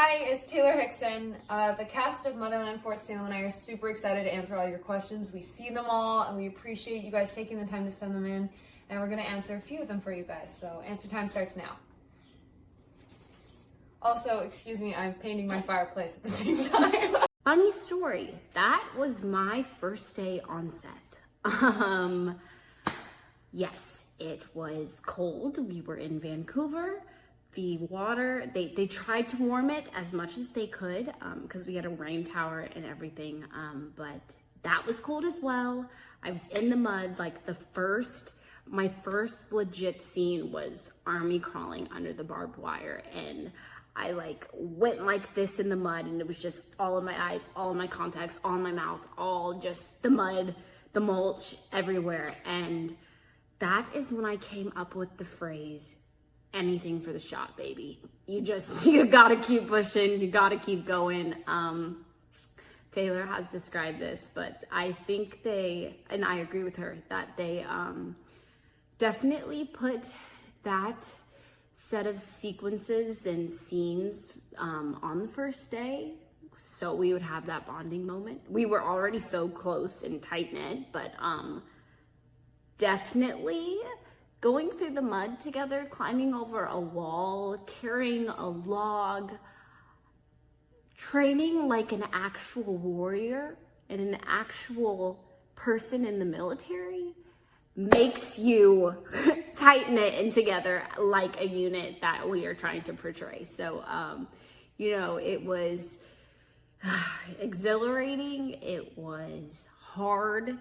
Hi, it's Taylor Hickson. The cast of Motherland, Fort Salem and I are super excited to answer all your questions. We see them all and we appreciate you guys taking the time to send them in, and we're going to answer a few of them for you guys. So answer time starts now. Also, excuse me, I'm painting my fireplace at the same time. Funny story, that was my first day on set. Yes, it was cold. We were in Vancouver. The water, they tried to warm it as much as they could because we had a rain tower and everything, but that was cold as well. I was in the mud. Like my first legit scene was army crawling under the barbed wire, and I went like this in the mud, and it was just all in my eyes, all in my contacts, all in my mouth, all just the mud, the mulch everywhere. And that is when I came up with the phrase, anything for the shot, baby. You gotta keep pushing, you gotta keep going. Taylor has described this, but I think and I agree with her, that they definitely put that set of sequences and scenes on the first day, so we would have that bonding moment. We were already so close and tight-knit, but definitely going through the mud together, climbing over a wall, carrying a log, training like an actual warrior and an actual person in the military makes you tight-knit and together like a unit that we are trying to portray. So, it was exhilarating, it was hard,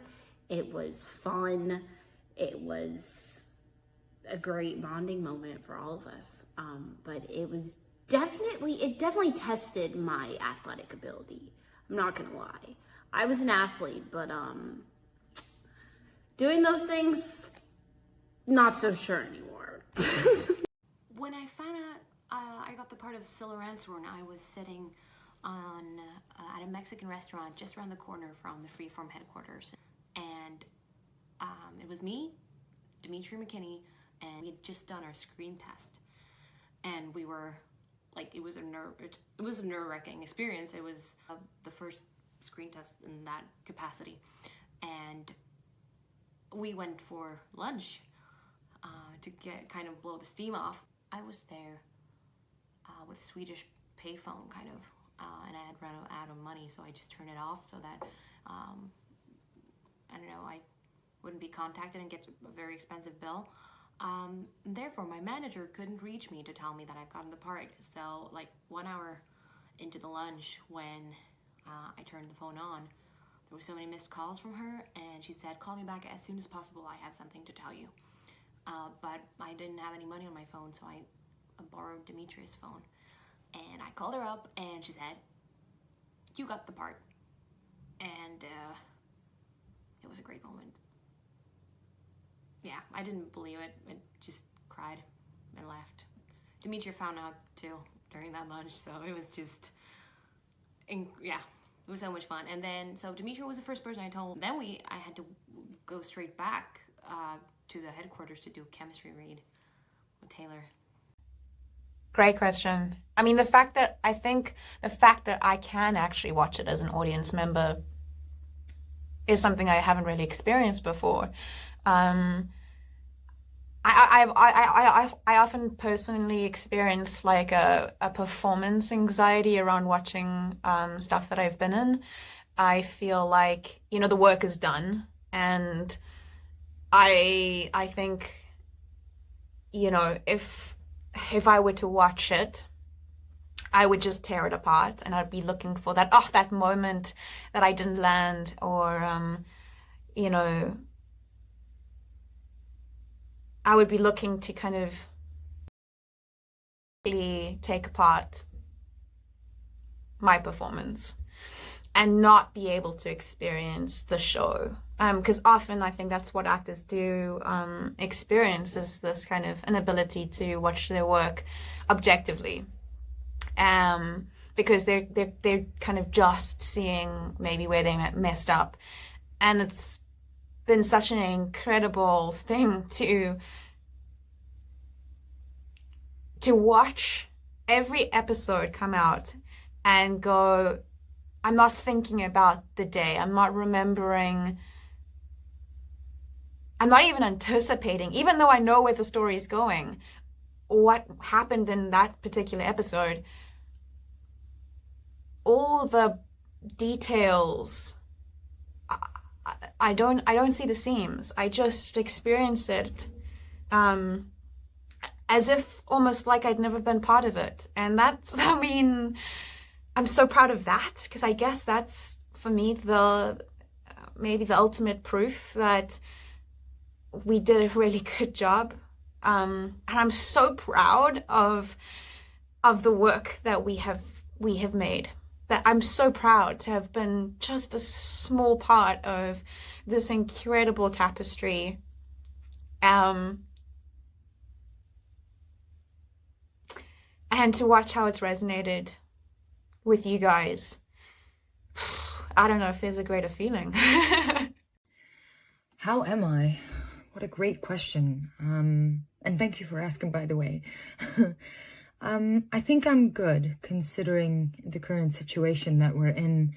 it was fun, it was a great bonding moment for all of us. But it definitely tested my athletic ability. I'm not gonna lie. I was an athlete, but doing those things, not so sure anymore. When I found out I got the part of Salem, I was sitting at a Mexican restaurant just around the corner from the Freeform headquarters, and it was me, Demetria McKinney, and we had just done our screen test, and we were it was a nerve-wracking experience. It was the first screen test in that capacity, and we went for lunch to blow the steam off. I was there with a Swedish payphone and I had run out of money, so I just turned it off so that I wouldn't be contacted and get a very expensive bill. Therefore, my manager couldn't reach me to tell me that I've gotten the part. So 1 hour into the lunch, when I turned the phone on, there were so many missed calls from her, and she said, "Call me back as soon as possible, I have something to tell you." But I didn't have any money on my phone, so I borrowed Demetria's phone. And I called her up, and she said, "You got the part." And it was a great moment. Yeah, I didn't believe it. I just cried and laughed. Demetria found out too during that lunch, so it was just, it was so much fun. And then, so Demetria was the first person I told. Then I had to go straight back to the headquarters to do a chemistry read with Taylor. Great question. I mean, the fact that I can actually watch it as an audience member is something I haven't really experienced before. I often personally experience a performance anxiety around watching stuff that I've been in. I feel like, the work is done, and I think, if I were to watch it, I would just tear it apart, and I'd be looking for that moment that I didn't land, or I would be looking to kind of take apart my performance and not be able to experience the show. Because often I think that's what actors do experience, is this kind of inability to watch their work objectively. Because they're kind of just seeing maybe where they messed up. And it's been such an incredible thing to watch every episode come out and go, I'm not thinking about the day. I'm not remembering. I'm not even anticipating, even though I know where the story is going, what happened in that particular episode. All the details, I don't see the seams. I just experience it as if almost like I'd never been part of it. And that's, I mean, I'm so proud of that, because I guess that's, for me, maybe the ultimate proof that we did a really good job. And I'm so proud of the work that we have made. That I'm so proud to have been just a small part of this incredible tapestry. And to watch how it's resonated with you guys. I don't know if there's a greater feeling. How am I? What a great question. And thank you for asking, by the way. I think I'm good, considering the current situation that we're in.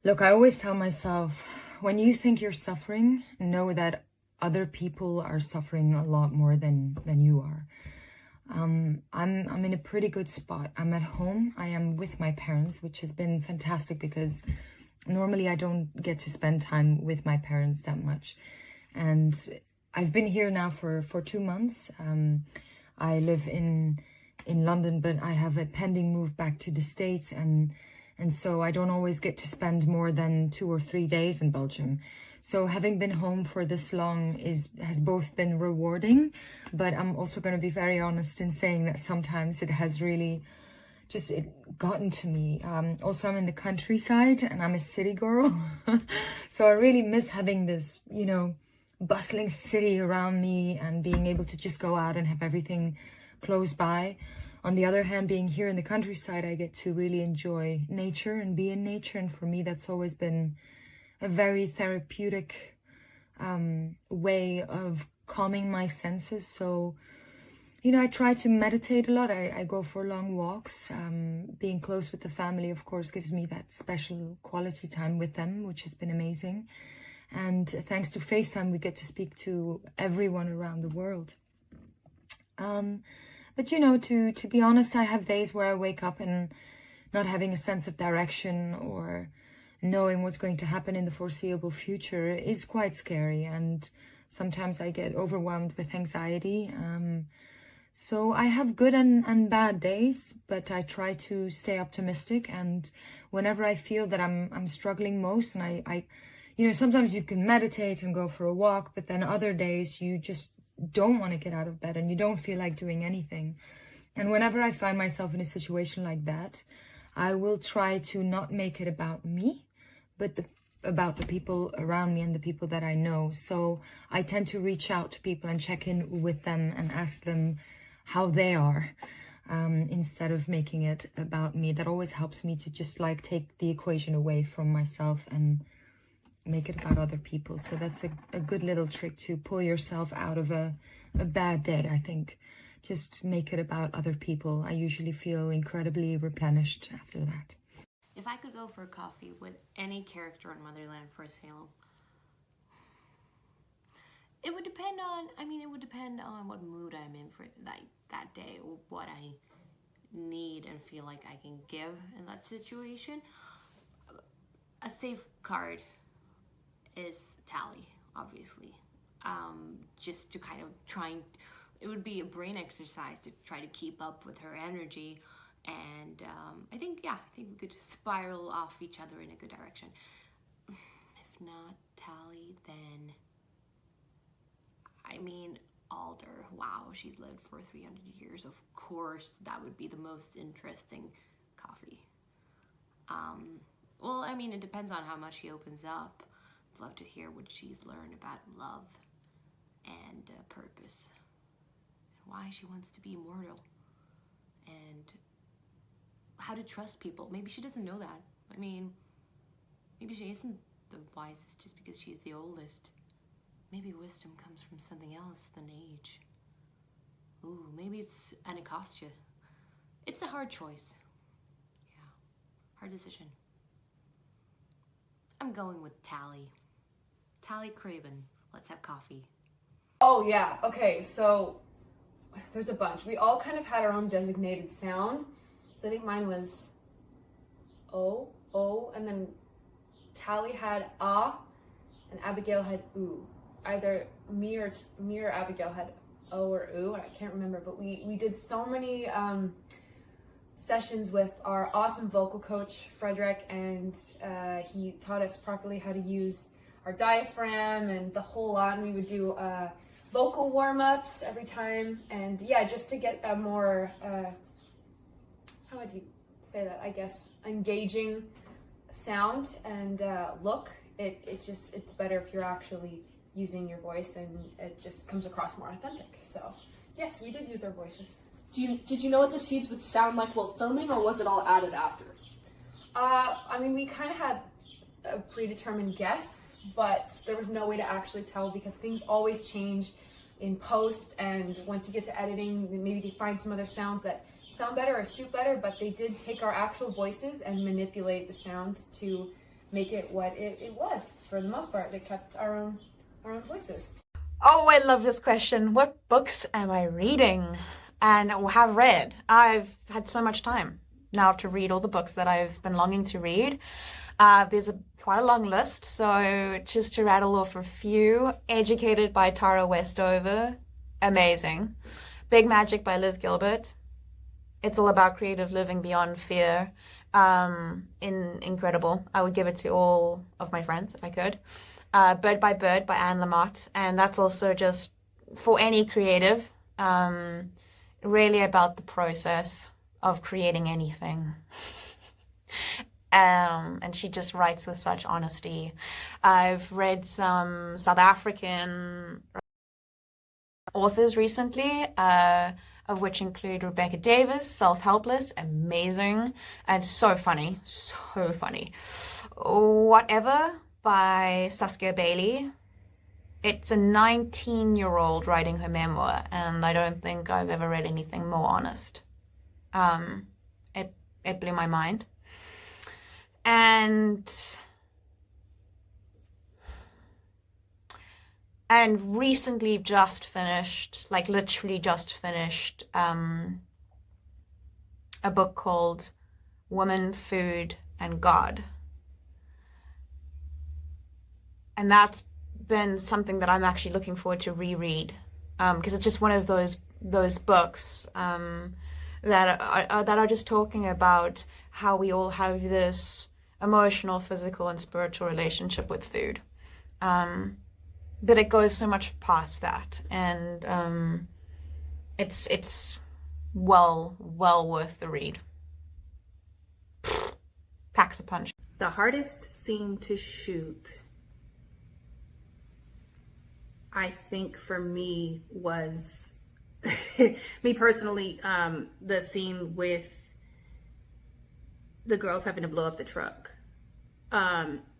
Look, I always tell myself, when you think you're suffering, know that other people are suffering a lot more than you are. I'm in a pretty good spot. I'm at home. I am with my parents, which has been fantastic, because normally I don't get to spend time with my parents that much. And I've been here now for 2 months. I live in London, but I have a pending move back to the States, and so I don't always get to spend more than 2 or 3 days in Belgium. So having been home for this long has both been rewarding, but I'm also going to be very honest in saying that sometimes it has really just gotten to me. Also, I'm in the countryside and I'm a city girl, so I really miss having this, bustling city around me and being able to just go out and have everything close by. On the other hand, being here in the countryside, I get to really enjoy nature and be in nature, and for me that's always been a very therapeutic way of calming my senses. So I try to meditate a lot. I go for long walks. Being close with the family, of course, gives me that special quality time with them, which has been amazing. And thanks to FaceTime, we get to speak to everyone around the world. But to be honest, I have days where I wake up and not having a sense of direction or knowing what's going to happen in the foreseeable future is quite scary. And sometimes I get overwhelmed with anxiety. So I have good and bad days, but I try to stay optimistic. And whenever I feel that I'm struggling most, and I sometimes you can meditate and go for a walk, but then other days you just don't want to get out of bed and you don't feel like doing anything. And whenever I find myself in a situation like that, I will try to not make it about me, but about the people around me and the people that I know. So I tend to reach out to people and check in with them and ask them how they are, instead of making it about me. That always helps me to just take the equation away from myself and make it about other people. So that's a good little trick to pull yourself out of a bad day, I think. Just make it about other people. I usually feel incredibly replenished after that. If I could go for a coffee with any character in Motherland for Salem, it would depend on what mood I'm in for that day, or what I need and feel like I can give in that situation. A safeguard is Tally, obviously. Just to kind of it would be a brain exercise to try to keep up with her energy. And I think we could spiral off each other in a good direction. If not Tally, then Alder. Wow, she's lived for 300 years. Of course, that would be the most interesting coffee. It depends on how much she opens up. I'd love to hear what she's learned about love and purpose, and why she wants to be immortal, and how to trust people. Maybe she doesn't know that. Maybe she isn't the wisest just because she's the oldest. Maybe wisdom comes from something else than age. Ooh, maybe it's Anacostia. It's a hard choice. Yeah, hard decision. I'm going with Tally. Tally Craven. Let's have coffee. Oh yeah, okay, so there's a bunch. We all kind of had our own designated sound. So I think mine was O, and then Tally had ah, and Abigail had ooh. Either me or Abigail had O or ooh, and I can't remember, but we did so many sessions with our awesome vocal coach, Frederick, and he taught us properly how to use our diaphragm and the whole lot, and we would do vocal warm-ups every time, and yeah, just to get a more, how would you say that, I guess, engaging sound and look. It's better if you're actually using your voice, and it just comes across more authentic. So yes, we did use our voices. Did you know what the scenes would sound like while filming, or was it all added after? I mean, we kind of had a predetermined guess, but there was no way to actually tell because things always change in post, and once you get to editing, maybe you find some other sounds that sound better or suit better, but they did take our actual voices and manipulate the sounds to make it what it was. For the most part, they kept our own voices. Oh, I love this question. What books am I reading and have read? I've had so much time now to read all the books that I've been longing to read. There's quite a long list, so just to rattle off a few. Educated by Tara Westover, amazing. Big Magic by Liz Gilbert. It's all about creative living beyond fear. Incredible. I would give it to all of my friends if I could. Bird by Bird by Anne Lamott, and that's also just for any creative, really about the process of creating anything. And she just writes with such honesty. I've read some South African authors recently, of which include Rebecca Davis, Self-Helpless, amazing, and so funny. Whatever by Saskia Bailey. It's a 19-year-old writing her memoir, and I don't think I've ever read anything more honest. It blew my mind. And recently just finished, like literally just finished, a book called Woman, Food, and God. And that's been something that I'm actually looking forward to reread, because it's just one of those books that are just talking about how we all have this emotional, physical, and spiritual relationship with food. But it goes so much past that, and it's well worth the read. Packs a punch. The hardest scene to shoot, I think for me, was me personally, the scene with the girls having to blow up the truck.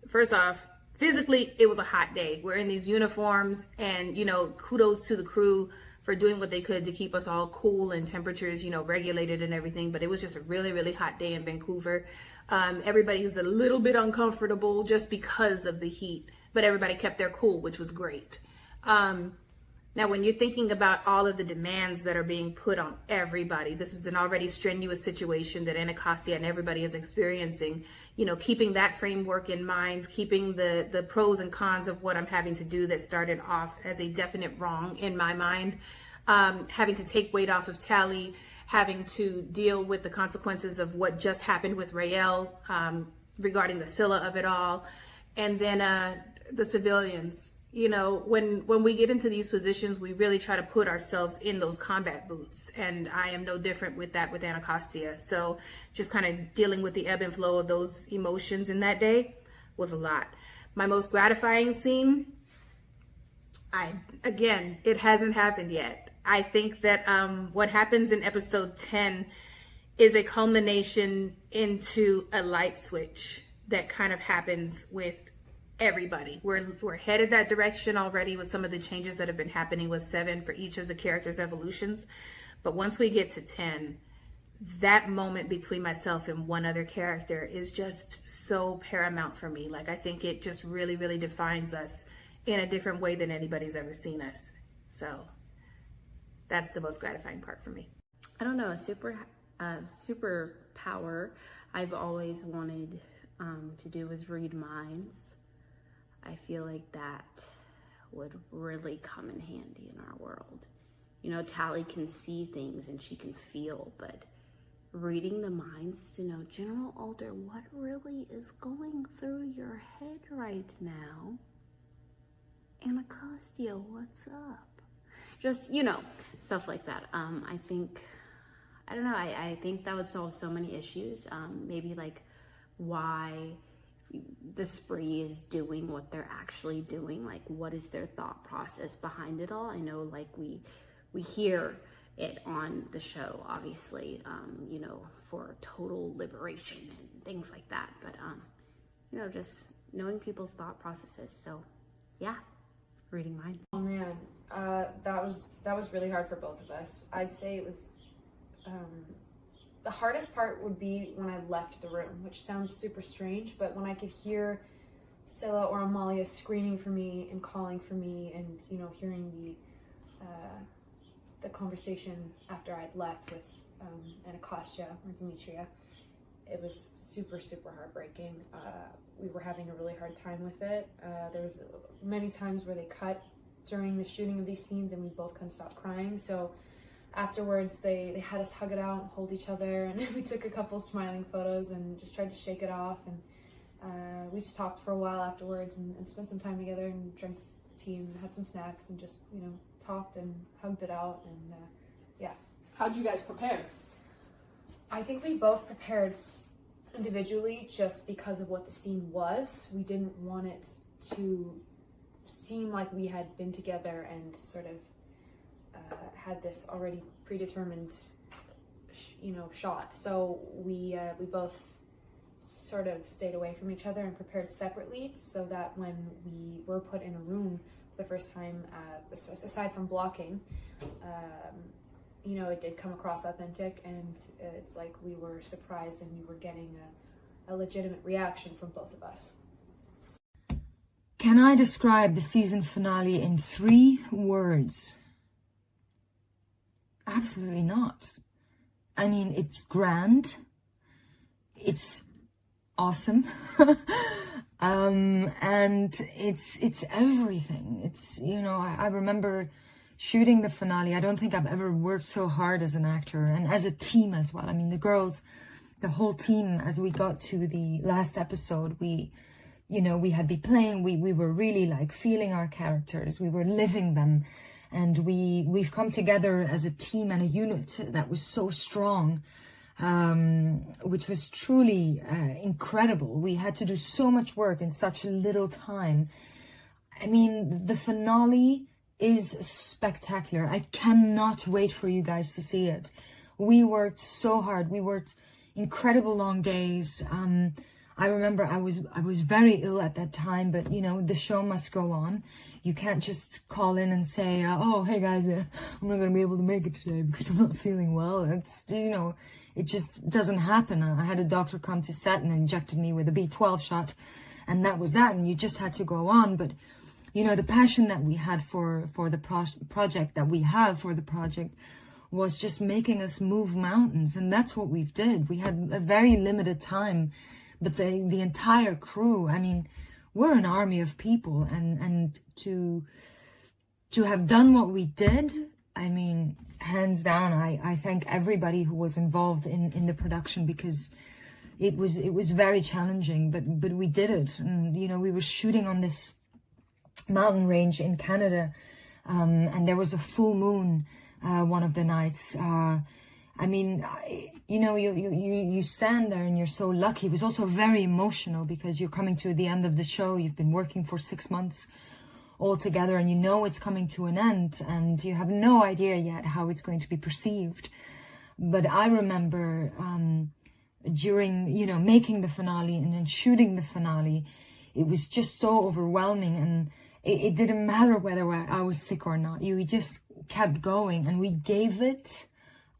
First off, physically, it was a hot day. We're in these uniforms, and, kudos to the crew for doing what they could to keep us all cool and temperatures, regulated and everything. But it was just a really, really hot day in Vancouver. Everybody was a little bit uncomfortable just because of the heat, but everybody kept their cool, which was great. Now, when you're thinking about all of the demands that are being put on everybody, this is an already strenuous situation that Anacostia and everybody is experiencing, keeping that framework in mind, keeping the pros and cons of what I'm having to do that started off as a definite wrong in my mind, having to take weight off of Tally, having to deal with the consequences of what just happened with Rael, regarding the Scylla of it all, and then the civilians. When we get into these positions, we really try to put ourselves in those combat boots. And I am no different with that with Anacostia. So just kind of dealing with the ebb and flow of those emotions in that day was a lot. My most gratifying scene, it hasn't happened yet. I think that what happens in episode 10 is a culmination into a light switch that kind of happens with everybody. We're headed that direction already with some of the changes that have been happening with 7 for each of the characters' evolutions. But once we get to 10, that moment between myself and one other character is just so paramount for me. Like, I think it just really, really defines us in a different way than anybody's ever seen us. So that's the most gratifying part for me. I don't know, a superpower I've always wanted to do is read minds. I feel like that would really come in handy in our world. You know, Tally can see things and she can feel, but reading the minds to know, General Alder, what really is going through your head right now? Anacostia, what's up? Just, you know, stuff like that. I think that would solve so many issues. Maybe like why the spree is doing what they're actually doing. Like, what is their thought process behind it all? I know, like, we hear it on the show, obviously, you know, for total liberation and things like that. But, you know, just knowing people's thought processes. So, yeah, reading minds. Oh man, that was really hard for both of us. I'd say it was, the hardest part would be when I left the room, which sounds super strange, but when I could hear Scylla or Amalia screaming for me and calling for me, and, you know, hearing the conversation after I'd left with Anacostia or Demetria, it was super, super heartbreaking. We were having a really hard time with it. There was many times where they cut during the shooting of these scenes and we both couldn't stop crying. So afterwards, they had us hug it out and hold each other, and we took a couple smiling photos and just tried to shake it off. And we just talked for a while afterwards and spent some time together and drank tea and had some snacks and just, you know, talked and hugged it out. And yeah. How'd you guys prepare? I think we both prepared individually just because of what the scene was. We didn't want it to seem like we had been together and sort of had this already predetermined, you know, shot. So we both sort of stayed away from each other and prepared separately, so that when we were put in a room for the first time, aside from blocking, you know, it did come across authentic, and it's like we were surprised and we were getting a legitimate reaction from both of us. Can I describe the season finale in 3 words? Absolutely not. I mean, it's grand, it's awesome, and it's everything. It's, you know, I remember shooting the finale. I don't think I've ever worked so hard as an actor and as a team as well. I mean, the girls, the whole team, as we got to the last episode, we had been playing, we were really like feeling our characters, we were living them. And we've come together as a team and a unit that was so strong, which was truly incredible. We had to do so much work in such a little time. I mean, the finale is spectacular. I cannot wait for you guys to see it. We worked so hard. We worked incredible long days. I remember I was very ill at that time, but, you know, the show must go on. You can't just call in and say, oh, hey guys, I'm not going to be able to make it today because I'm not feeling well. It's, you know, it just doesn't happen. I had a doctor come to Sutton and injected me with a B12 shot, and that was that, and you just had to go on. But, you know, the passion that we had for the project, that we have for the project, was just making us move mountains, and that's what we've did. We had a very limited time, but the entire crew, I mean, we're an army of people, and to have done what we did, I mean, hands down, I thank everybody who was involved in the production, because it was very challenging, but we did it. And, you know, we were shooting on this mountain range in Canada, and there was a full moon one of the nights. I mean, you know, you stand there and you're so lucky. It was also very emotional because you're coming to the end of the show. You've been working for 6 months all together, and you know it's coming to an end, and you have no idea yet how it's going to be perceived. But I remember during, you know, making the finale and then shooting the finale, it was just so overwhelming, and it didn't matter whether I was sick or not. You just kept going, and we gave it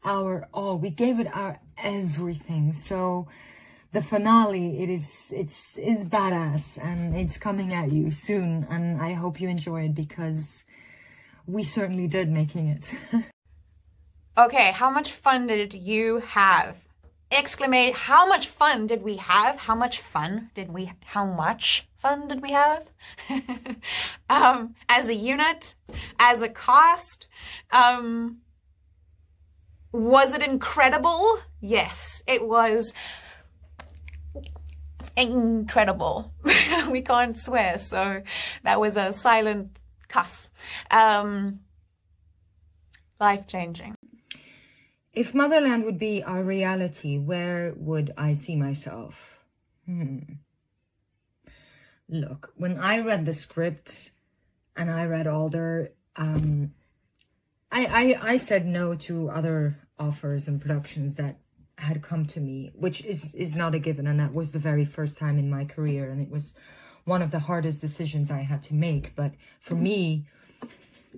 our all. We gave it our everything. So the finale, it's badass, and it's coming at you soon, and I hope you enjoy it, because we certainly did making it. Okay, how much fun did you have? Exclamate, how much fun did we have? How much fun did we have? As a unit, as a cast, was it incredible? Yes, it was incredible. We can't swear, so that was a silent cuss. Life-changing. If Motherland would be our reality, where would I see myself? Look, when I read the script and I read Alder, I said no to other offers and productions that had come to me, which is not a given, and that was the very first time in my career, and it was one of the hardest decisions I had to make. But for me,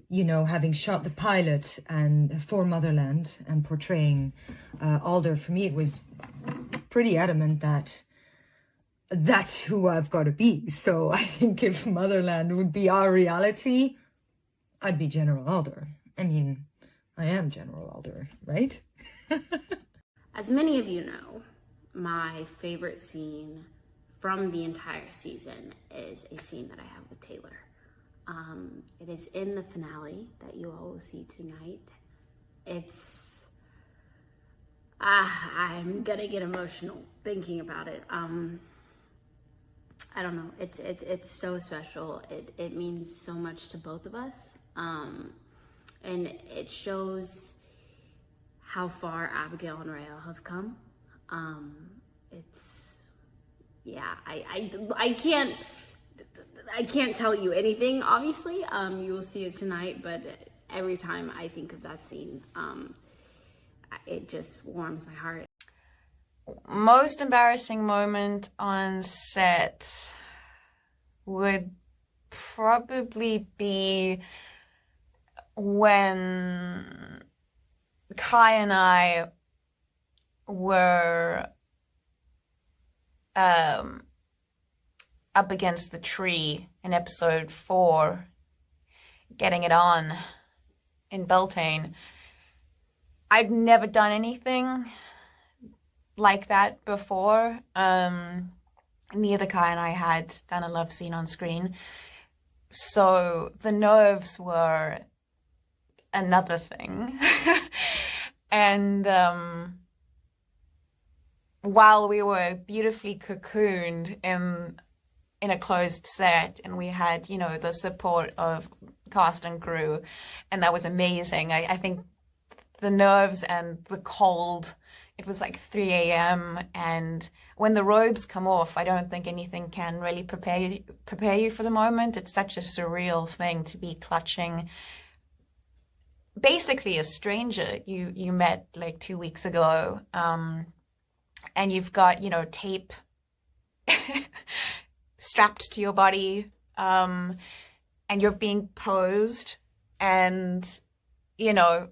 you know, having shot the pilot and for Motherland and portraying Alder, for me it was pretty adamant that that's who I've got to be. So I think if Motherland would be our reality, I'd be General Alder. I mean, I am General Alder, right? As many of you know, my favorite scene from the entire season is a scene that I have with Taylor. It is in the finale that you all will see tonight. It's, I'm gonna get emotional thinking about it. I don't know, it's so special. It means so much to both of us. And it shows how far Abigail and Rael have come. I can't tell you anything, obviously. You will see it tonight, but every time I think of that scene, it just warms my heart. Most embarrassing moment on set would probably be when Kai and I were up against the tree in episode 4, getting it on in Beltane. I'd never done anything like that before. Neither Kai and I had done a love scene on screen, so the nerves were another thing. And while we were beautifully cocooned in a closed set, and we had, you know, the support of cast and crew, and that was amazing. I think the nerves and the cold, it was like 3 a.m. and when the robes come off, I don't think anything can really prepare you for the moment. It's such a surreal thing to be clutching basically a stranger you met like 2 weeks ago, and you've got, you know, tape strapped to your body, and you're being posed, and, you know,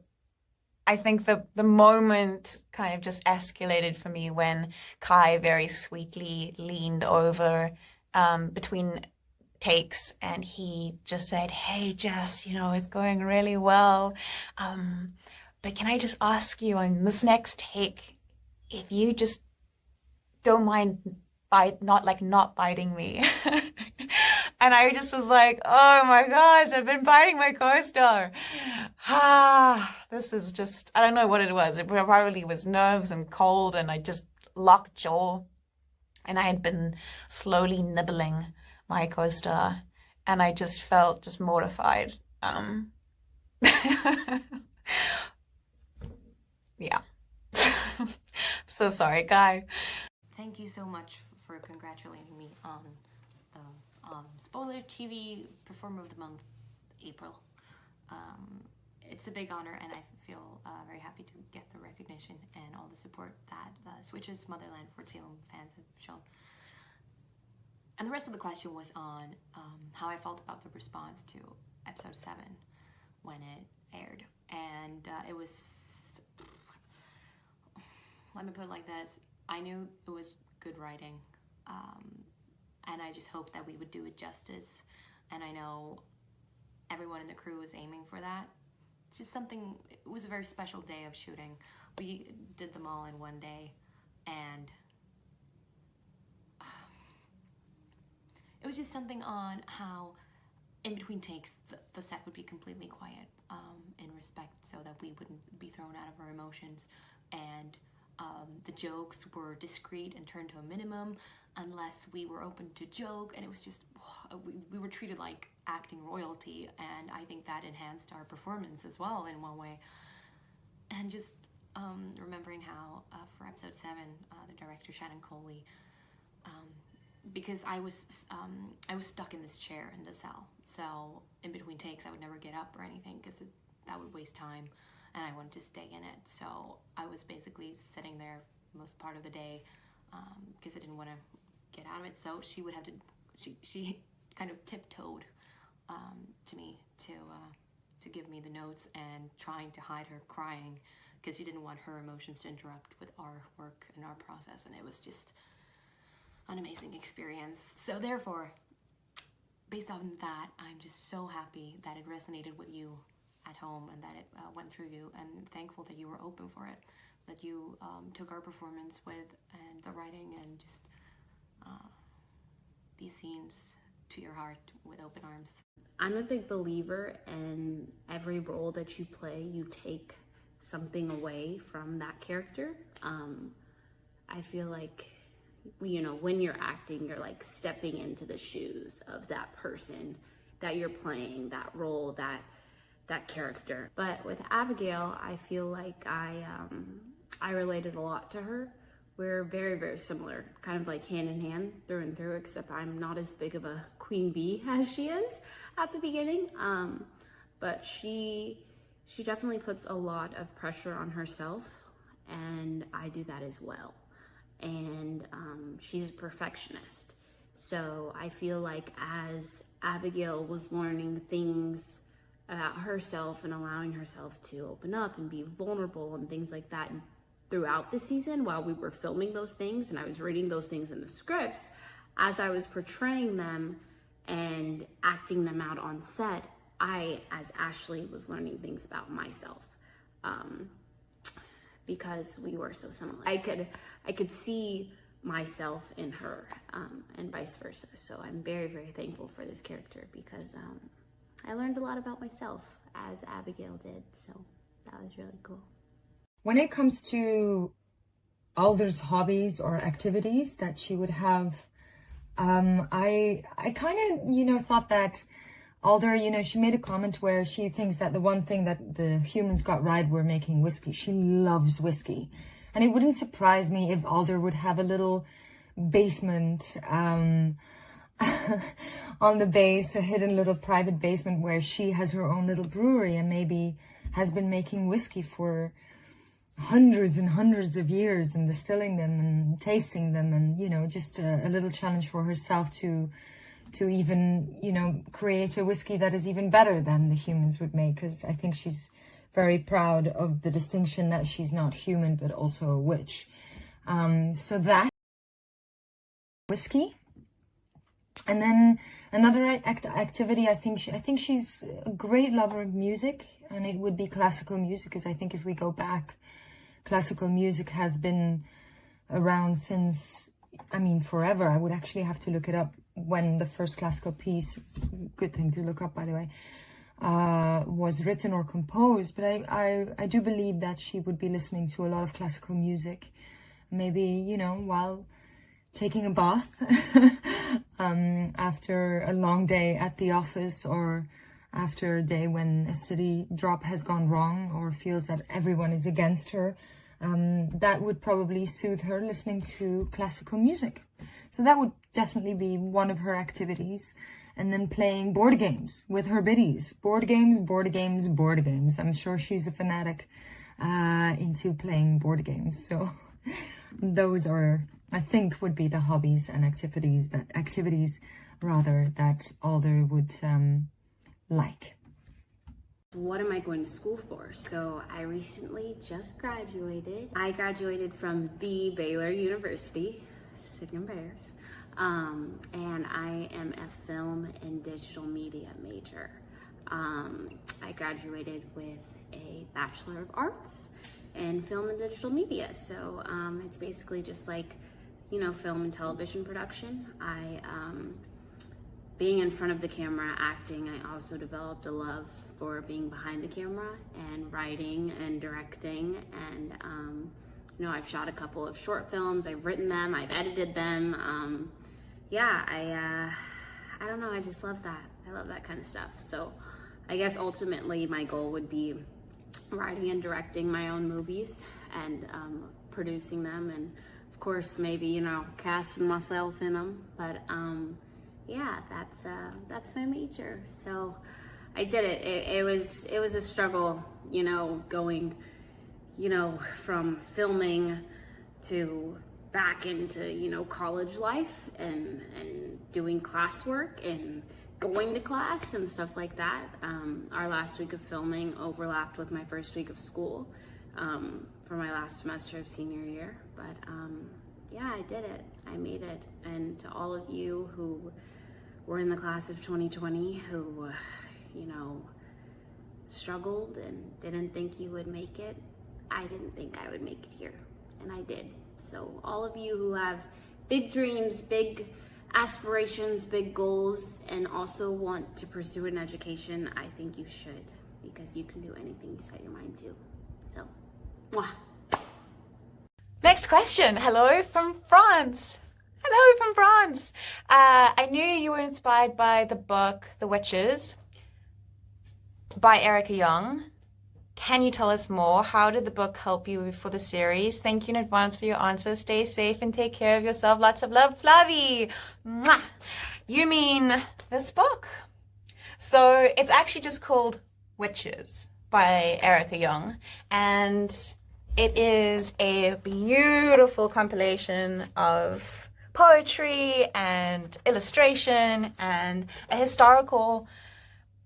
I think the moment kind of just escalated for me when Kai very sweetly leaned over between takes, and he just said, "Hey Jess, you know, it's going really well, but can I just ask you on this next take if you just don't mind not biting me?" And I just was like, oh my gosh, I've been biting my co-star. This is just, I don't know what it was. It probably was nerves and cold, and I just locked jaw, and I had been slowly nibbling my co-star, and I just felt just mortified. Yeah. So sorry, Guy. Thank you so much for congratulating me on the Spoiler TV Performer of the Month, April. It's a big honor, and I feel very happy to get the recognition and all the support that Switch's Motherland Fort Salem fans have shown. And the rest of the question was on how I felt about the response to episode 7 when it aired. And it was let me put it like this. I knew it was good writing, and I just hoped that we would do it justice. And I know everyone in the crew was aiming for that. It's just something, it was a very special day of shooting. We did them all in one day, and it was just something on how in between takes the set would be completely quiet, in respect so that we wouldn't be thrown out of our emotions, and the jokes were discreet and turned to a minimum unless we were open to joke, and it was just, we were treated like acting royalty, and I think that enhanced our performance as well in one way. And just remembering how for episode 7, the director Shannon Coley, because I was stuck in this chair in the cell, so in between takes I would never get up or anything because that would waste time, and I wanted to stay in it. So I was basically sitting there most part of the day because I didn't want to get out of it. So she would have to, she kind of tiptoed to me to give me the notes, and trying to hide her crying because she didn't want her emotions to interrupt with our work and our process, and it was just an amazing experience. So therefore, based on that, I'm just so happy that it resonated with you at home and that it went through you, and thankful that you were open for it, that you took our performance with and the writing and just these scenes to your heart with open arms. I'm a big believer in every role that you play, you take something away from that character. I feel like, you know, when you're acting, you're like stepping into the shoes of that person that you're playing, that role, that character. But with Abigail, I feel like I related a lot to her. We're very, very similar, kind of like hand in hand through and through, except I'm not as big of a queen bee as she is at the beginning. But she definitely puts a lot of pressure on herself, and I do that as well. And she's a perfectionist. So I feel like as Abigail was learning things about herself and allowing herself to open up and be vulnerable and things like that throughout the season, while we were filming those things and I was reading those things in the scripts, as I was portraying them and acting them out on set, I, as Ashley, was learning things about myself, because we were so similar. I could see myself in her, and vice versa. So I'm very, very thankful for this character because I learned a lot about myself as Abigail did. So that was really cool. When it comes to Alder's hobbies or activities that she would have, I kind of, thought that Alder, she made a comment where she thinks that the one thing that the humans got right were making whiskey. She loves whiskey. And it wouldn't surprise me if Alder would have a little basement on the base, a hidden little private basement where she has her own little brewery and maybe has been making whiskey for hundreds and hundreds of years and distilling them and tasting them, and just a little challenge for herself to even create a whiskey that is even better than the humans would make, because I think she's very proud of the distinction that she's not human but also a witch. So that whiskey. And then another activity, I think she's a great lover of music, and it would be classical music, because I think if we go back, classical music has been around since, forever. I would actually have to look it up when the first classical piece, it's a good thing to look up, by the way, was written or composed. But I do believe that she would be listening to a lot of classical music, maybe, while taking a bath after a long day at the office, or after a day when a city drop has gone wrong or feels that everyone is against her. That would probably soothe her, listening to classical music. So that would definitely be one of her activities. And then playing board games with her biddies. Board games. I'm sure she's a fanatic into playing board games. So those are, I think, would be the hobbies and activities that Alder would like. What am I going to school for? So I recently just graduated. I graduated from the Baylor University, City and Bears, and I am a film and digital media major. I graduated with a Bachelor of Arts in film and digital media. So it's basically just like, you know, film and television production. Being in front of the camera, acting, I also developed a love for being behind the camera and writing and directing. And, you know, I've shot a couple of short films, I've written them, I've edited them. Yeah, I don't know, I just love that. I love that kind of stuff. So I guess ultimately my goal would be writing and directing my own movies and producing them. And of course, maybe, you know, casting myself in them. But yeah, that's my major. So I did it. It was a struggle, you know, going, you know, from filming to back into, you know, college life and doing classwork and going to class and stuff like that. Our last week of filming overlapped with my first week of school for my last semester of senior year. But yeah, I did it. I made it. And to all of you who were in the class of 2020 who, you know, struggled and didn't think you would make it, I didn't think I would make it here, and I did. So all of you who have big dreams, big aspirations, big goals, and also want to pursue an education, I think you should, because you can do anything you set your mind to. So, mwah. Next question. Hello from France. Hello from France. I knew you were inspired by the book The Witches by Erica Young. Can you tell us more? How did the book help you for the series? Thank you in advance for your answers. Stay safe and take care of yourself. Lots of love, Flavie. Mwah. You mean this book? So it's actually just called Witches by Erica Young, and it is a beautiful compilation of poetry and illustration and a historical,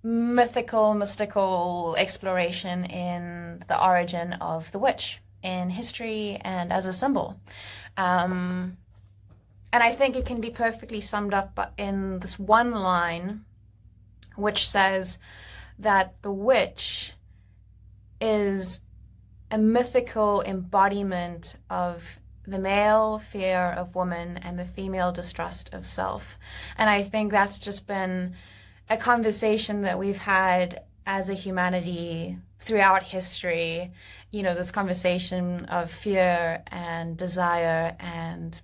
mystical exploration in the origin of the witch in history and as a symbol. And I think it can be perfectly summed up in this one line, which says that the witch is a mythical embodiment of the male fear of woman and the female distrust of self. And I think that's just been a conversation that we've had as a humanity throughout history, you know, this conversation of fear and desire and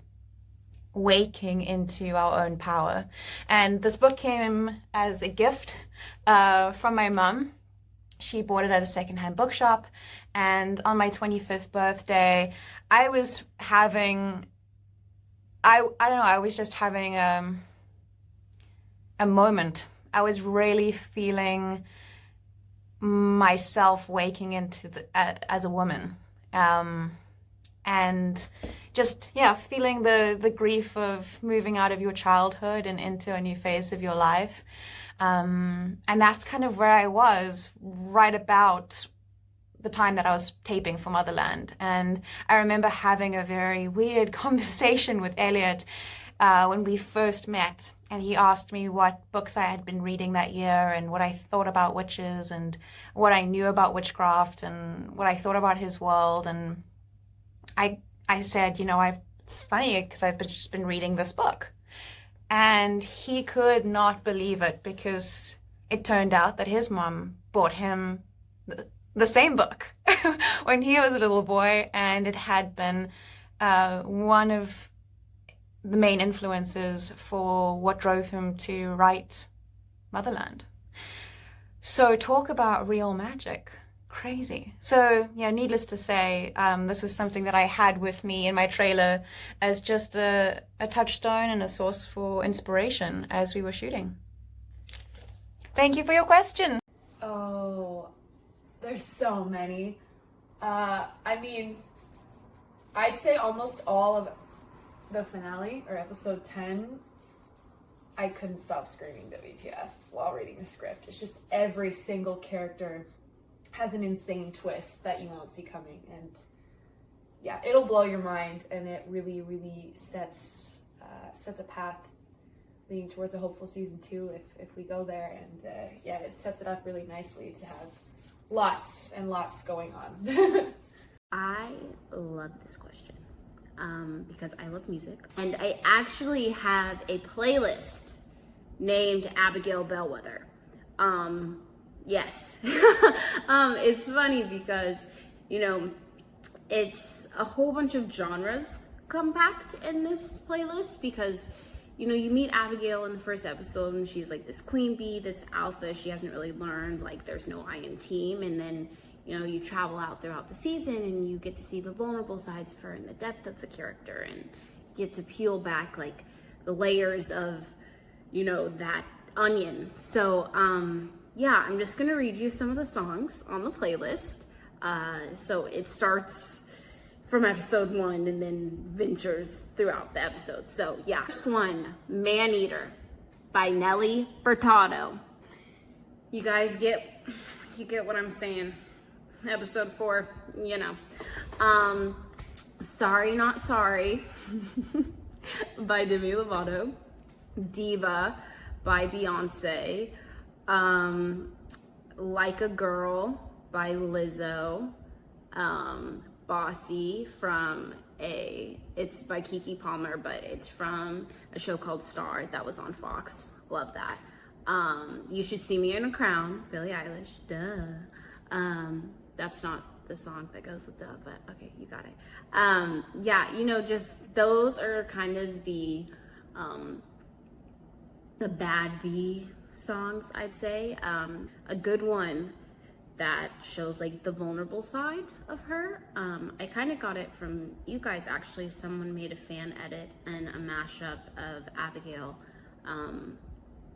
waking into our own power. And this book came as a gift from my mum. She bought it at a secondhand bookshop, and on my 25th birthday, I was having, I don't know, I was just having a moment. I was really feeling myself waking into as a woman, and just, yeah, feeling the grief of moving out of your childhood and into a new phase of your life. And that's kind of where I was right about the time that I was taping for Motherland. And I remember having a very weird conversation with Elliot when we first met. And he asked me what books I had been reading that year and what I thought about witches and what I knew about witchcraft and what I thought about his world. And I said, you know, it's funny because I've just been reading this book. And he could not believe it, because it turned out that his mom bought him the same book when he was a little boy, and it had been one of the main influences for what drove him to write Motherland. So talk about real magic. Crazy. So, yeah, needless to say, this was something that I had with me in my trailer as just a touchstone and a source for inspiration as we were shooting. Thank you for your question. Oh, there's so many. I mean, I'd say almost all of the finale, or episode 10, I couldn't stop screaming WTF while reading the script. It's just every single character has an insane twist that you won't see coming, and yeah, it'll blow your mind, and it really, really sets a path leading towards a hopeful season 2 if we go there, and yeah, it sets it up really nicely to have lots and lots going on. I love this question because I love music, and I actually have a playlist named Abigail Bellwether. Yes. It's funny because, you know, it's a whole bunch of genres compact in this playlist because, you know, you meet Abigail in the first episode and she's like this queen bee, this alpha. She hasn't really learned, like, there's no I in team. And then, you know, you travel out throughout the season and you get to see the vulnerable sides of her and the depth of the character, and you get to peel back, like, the layers of, you know, that onion. So, yeah, I'm just gonna read you some of the songs on the playlist. So it starts from episode 1 and then ventures throughout the episode. So yeah, first one, Man Eater by Nelly Furtado. You guys get what I'm saying. Episode 4, you know. Sorry Not Sorry by Demi Lovato. Diva by Beyonce. Like a Girl by Lizzo. Bossy it's by Keke Palmer, but it's from a show called Star that was on Fox. Love that. You Should See Me in a Crown, Billie Eilish. Duh. That's not the song that goes with duh, but okay, you got it. Yeah, you know, just those are kind of the bad bee songs, I'd say. A good one that shows like the vulnerable side of her. I kind of got it from you guys, actually. Someone made a fan edit and a mashup of Abigail,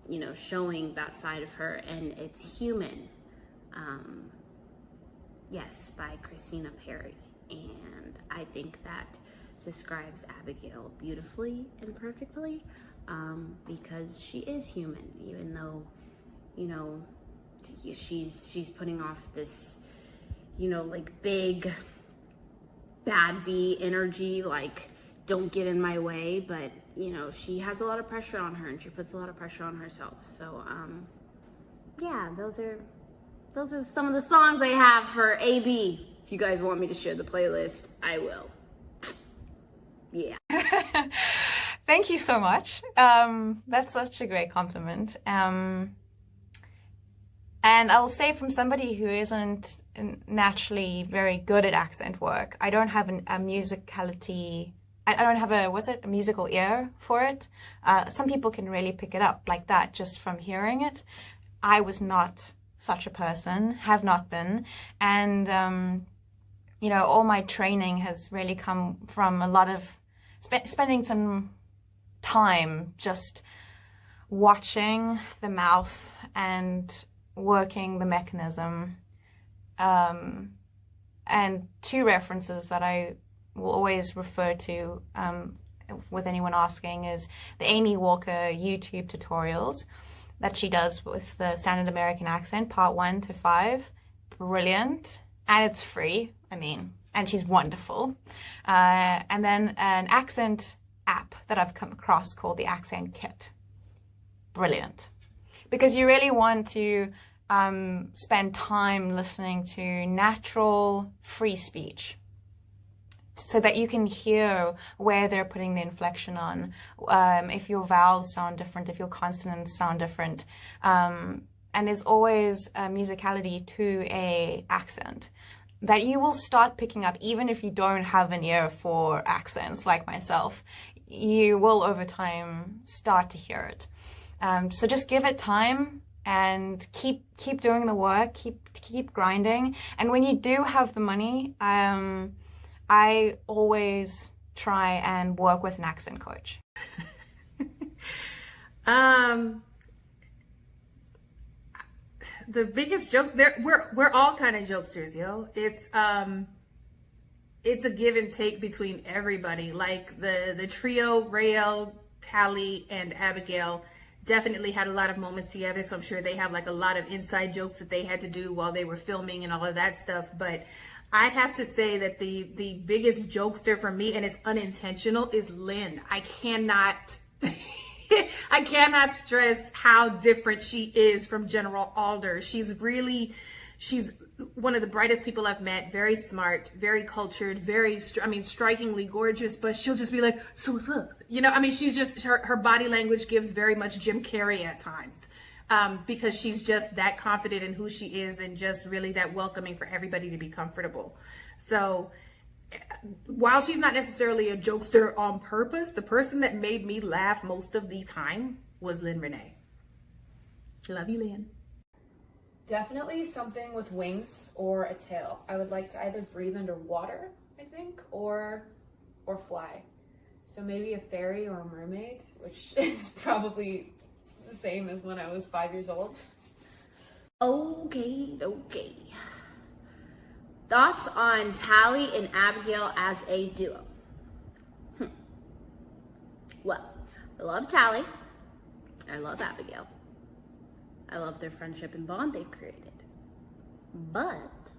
you know, showing that side of her, and it's Human. Yes, by Christina Perry. And I think that describes Abigail beautifully and perfectly, because she is human, even though, you know, she's putting off this, you know, like big bad bee energy, like don't get in my way, but you know, she has a lot of pressure on her and she puts a lot of pressure on herself. So yeah, those are some of the songs I have for AB. If you guys want me to share the playlist, I will. Yeah. Thank you so much. That's such a great compliment. And I'll say, from somebody who isn't naturally very good at accent work, I don't have a musicality. I don't have a musical ear for it. Some people can really pick it up like that just from hearing it. I was not such a person, have not been. And, you know, all my training has really come from a lot of spending some time just watching the mouth and working the mechanism. And two references that I will always refer to with anyone asking is the Amy Walker YouTube tutorials that she does with the standard American accent, part 1 to 5. Brilliant. And it's free, I mean, and she's wonderful. And then an accent app that I've come across called the Accent Kit. Brilliant. Because you really want to spend time listening to natural free speech so that you can hear where they're putting the inflection on, if your vowels sound different, if your consonants sound different. And there's always a musicality to a accent that you will start picking up, even if you don't have an ear for accents like myself. You will over time start to hear it. So just give it time and keep doing the work, keep grinding. And when you do have the money, I always try and work with an accent coach. The biggest jokes there, we're all kind of jokesters, yo. It's a give and take between everybody. Like the trio, Rael, Tally, and Abigail definitely had a lot of moments together, so I'm sure they have like a lot of inside jokes that they had to do while they were filming and all of that stuff. But I'd have to say that the biggest jokester for me, and it's unintentional, is Lynn. I cannot I cannot stress how different she is from General Alder. She's one of the brightest people I've met, very smart, very cultured, strikingly gorgeous, but she'll just be like, so what's up? You know, I mean, she's just, her body language gives very much Jim Carrey at times, because she's just that confident in who she is and just really that welcoming for everybody to be comfortable. So while she's not necessarily a jokester on purpose, the person that made me laugh most of the time was Lyne Renee. Love you, Lynn. Definitely something with wings or a tail. I would like to either breathe underwater, I think, or fly. So maybe a fairy or a mermaid, which is probably the same as when I was 5 years old. Okay. Thoughts on Tally and Abigail as a duo? Well, I love Tally. I love Abigail. I love their friendship and bond they've created. But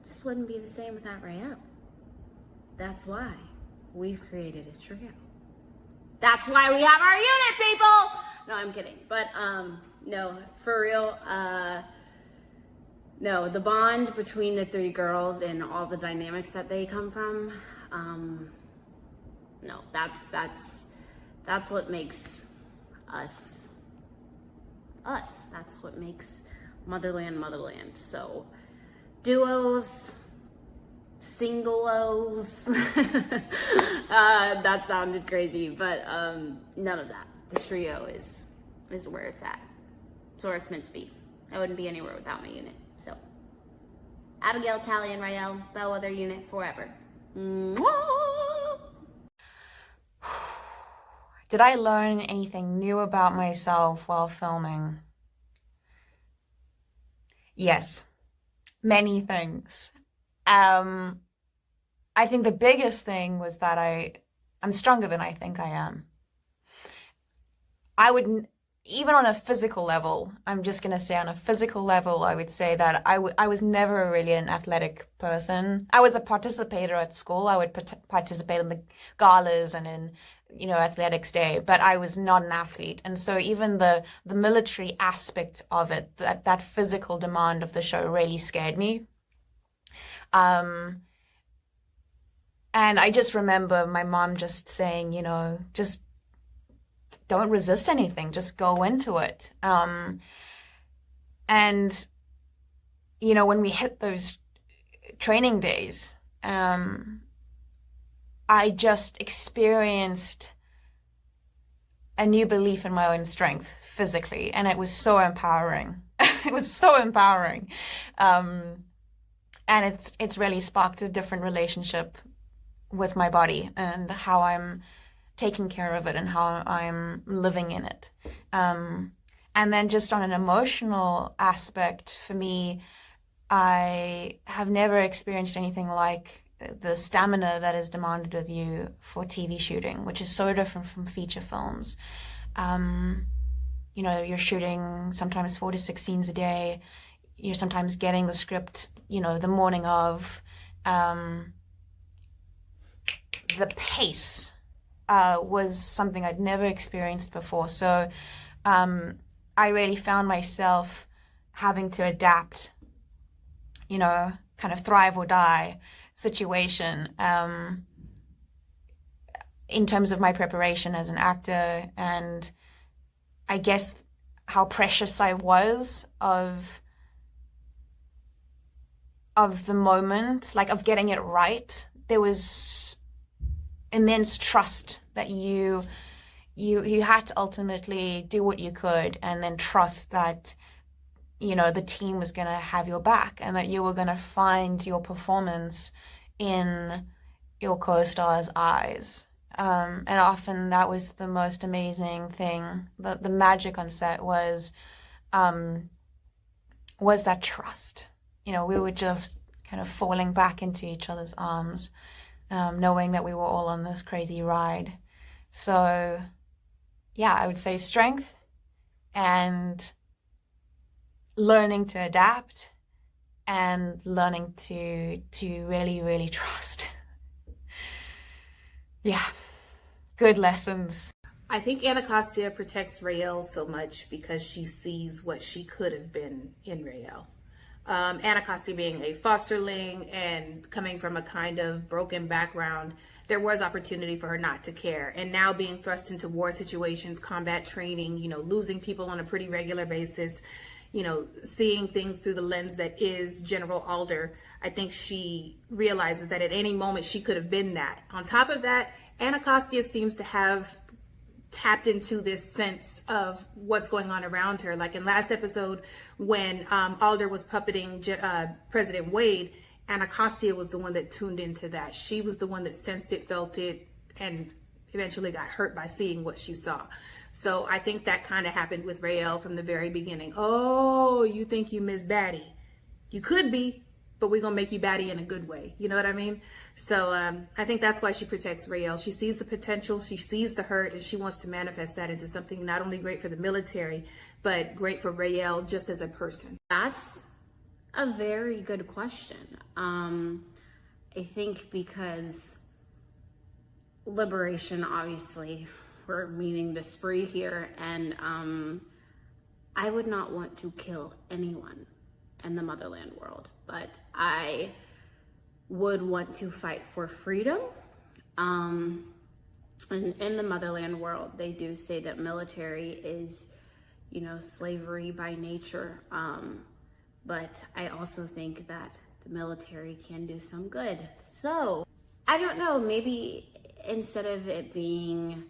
just wouldn't be the same without Rael. That's why we've created a trio. That's why we have our unit, people! No, I'm kidding. But no, for real, no, the bond between the three girls and all the dynamics that they come from, no, that's what makes us. That's what makes Motherland. So duos, single-os, that sounded crazy, but none of that. The trio is where it's at. It's where it's meant to be. I wouldn't be anywhere without my unit. So Abigail, Tally, and Rael, bellwether unit forever. Mwah! Did I learn anything new about myself while filming? Yes, many things. I think the biggest thing was that I'm stronger than I think I am. I would, even on a physical level, I'm just going to say on a physical level, I would say that I was never really an athletic person. I was a participator at school. I would participate in the galas and in, athletics day, but I was not an athlete. And so even the military aspect of it, that physical demand of the show really scared me. And I just remember my mom just saying, just don't resist anything, just go into it. And, when we hit those training days, I just experienced a new belief in my own strength physically, and it was so empowering. It was so empowering. And it's really sparked a different relationship with my body and how I'm taking care of it and how I'm living in it. And then just on an emotional aspect, for me, I have never experienced anything like the stamina that is demanded of you for TV shooting, which is so different from feature films. You're shooting sometimes 4 to 6 scenes a day. You're sometimes getting the script, the morning of. The pace was something I'd never experienced before. So I really found myself having to adapt, kind of thrive or die situation in terms of my preparation as an actor, and I guess how precious I was of the moment, like of getting it right. There was immense trust that you had to ultimately do what you could, and then trust that the team was going to have your back and that you were going to find your performance in your co-star's eyes. And often that was the most amazing thing. The magic on set was that trust. We were just kind of falling back into each other's arms, knowing that we were all on this crazy ride. So yeah, I would say strength and learning to adapt and learning to really, really trust. Yeah, good lessons. I think Anacostia protects Raelle so much because she sees what she could have been in Raelle. Anacostia being a fosterling and coming from a kind of broken background, there was opportunity for her not to care. And now being thrust into war situations, combat training, losing people on a pretty regular basis, seeing things through the lens that is General Alder, I think she realizes that at any moment she could have been that. On top of that, Anacostia seems to have tapped into this sense of what's going on around her. Like in last episode, when Alder was puppeting President Wade, Anacostia was the one that tuned into that. She was the one that sensed it, felt it, and eventually got hurt by seeing what she saw. So I think that kind of happened with Raelle from the very beginning. Oh, you think you Miss Batty? You could be, but we're gonna make you batty in a good way. You know what I mean? So I think that's why she protects Raelle. She sees the potential, she sees the hurt, and she wants to manifest that into something not only great for the military, but great for Raelle just as a person. That's a very good question. I think because liberation, obviously, we're meaning the spree here, and I would not want to kill anyone in the Motherland world, but I would want to fight for freedom. And in the Motherland world, they do say that military is, slavery by nature. But I also think that the military can do some good. So I don't know, maybe instead of it being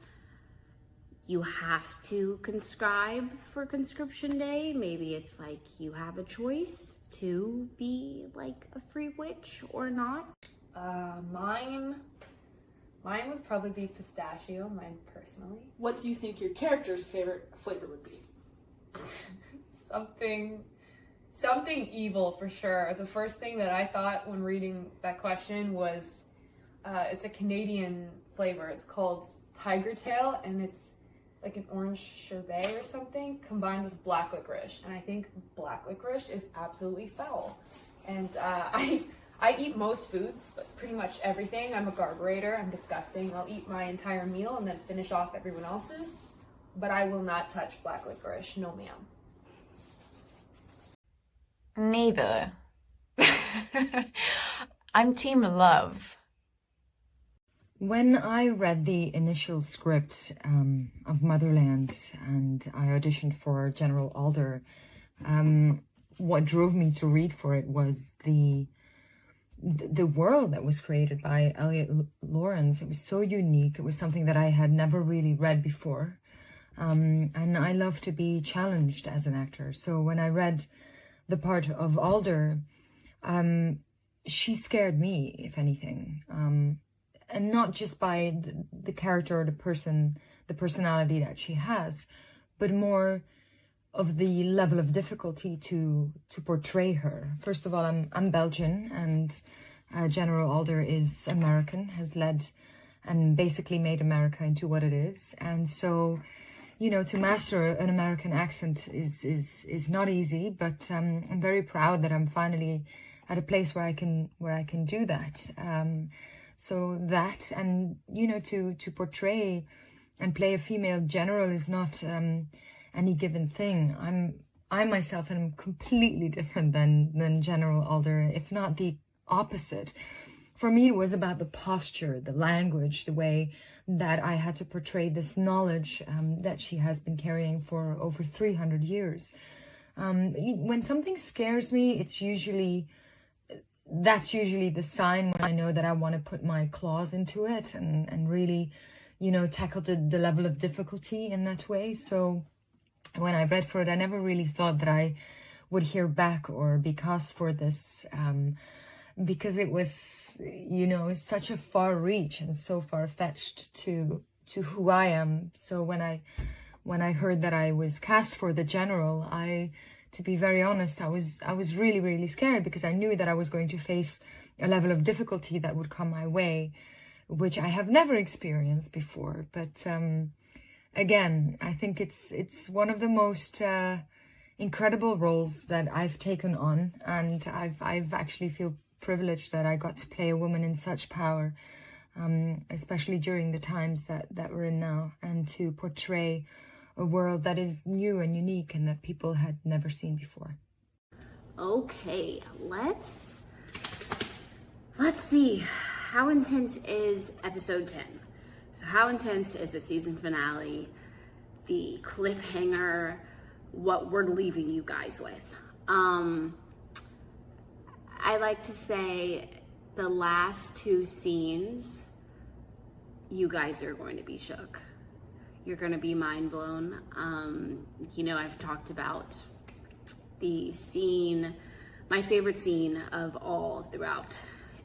you have to conscribe for conscription day, maybe it's like you have a choice to be like a free witch or not. Mine would probably be pistachio, mine personally. What do you think your character's favorite flavor would be? Something evil for sure. The first thing that I thought when reading that question was it's a Canadian flavor. It's called Tiger Tail, and it's like an orange sherbet or something combined with black licorice. And I think black licorice is absolutely foul. And I eat most foods, like pretty much everything. I'm a garburator. I'm disgusting. I'll eat my entire meal and then finish off everyone else's. But I will not touch black licorice. No, ma'am. Neither. I'm team love. When I read the initial script of Motherland and I auditioned for General Alder, what drove me to read for it was the world that was created by Elliot Lawrence. It was so unique. It was something that I had never really read before. And I love to be challenged as an actor. So when I read the part of Alder, she scared me, if anything. And not just by the character or the personality that she has, but more of the level of difficulty to portray her. First of all, I'm Belgian, and General Alder is American, has led and basically made America into what it is. And so, to master an American accent is not easy, but I'm very proud that I'm finally at a place where I can do that. So that, and to portray and play a female general is not any given thing. I myself am completely different than General Alder, if not the opposite. For me, it was about the posture, the language, the way that I had to portray this knowledge that she has been carrying for over 300 years. When something scares me, that's usually the sign when I know that I want to put my claws into it and really, tackle the level of difficulty in that way. So when I read for it, I never really thought that I would hear back or be cast for this, because it was, such a far reach and so far-fetched to who I am. So when I heard that I was cast for the general, to be very honest, I was really, really scared, because I knew that I was going to face a level of difficulty that would come my way, which I have never experienced before. But again, I think it's one of the most incredible roles that I've taken on, and I've actually feel privileged that I got to play a woman in such power, especially during the times that we're in now, and to portray a world that is new and unique and that people had never seen before. Okay, let's see. How intense is episode 10? So how intense is the season finale, the cliffhanger, what we're leaving you guys with? I like to say the last 2 scenes, you guys are going to be shook. You're going to be mind blown. You know, I've talked about the scene, my favorite scene of all throughout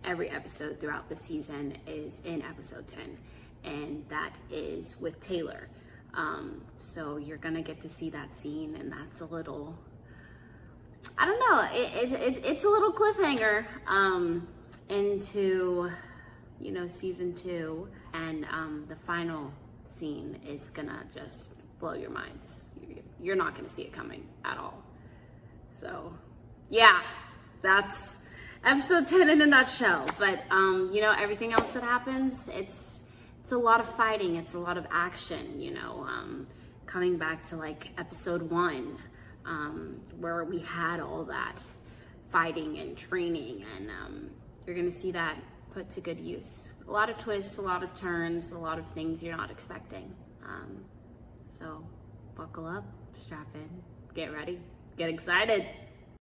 every episode throughout the season is in episode 10, and that is with Taylor. So you're gonna get to see that scene, and that's a little, I don't know, it's a little cliffhanger into, you know, season 2, and the final scene is gonna just blow your minds. You're not gonna see it coming at all. So yeah, that's episode 10 in a nutshell. But you know, everything else that happens, it's a lot of fighting, it's a lot of action, you know, coming back to like episode 1, where we had all that fighting and training, and you're gonna see that put to good use. A lot of twists, a lot of turns, a lot of things you're not expecting. So buckle up, strap in, get ready, get excited.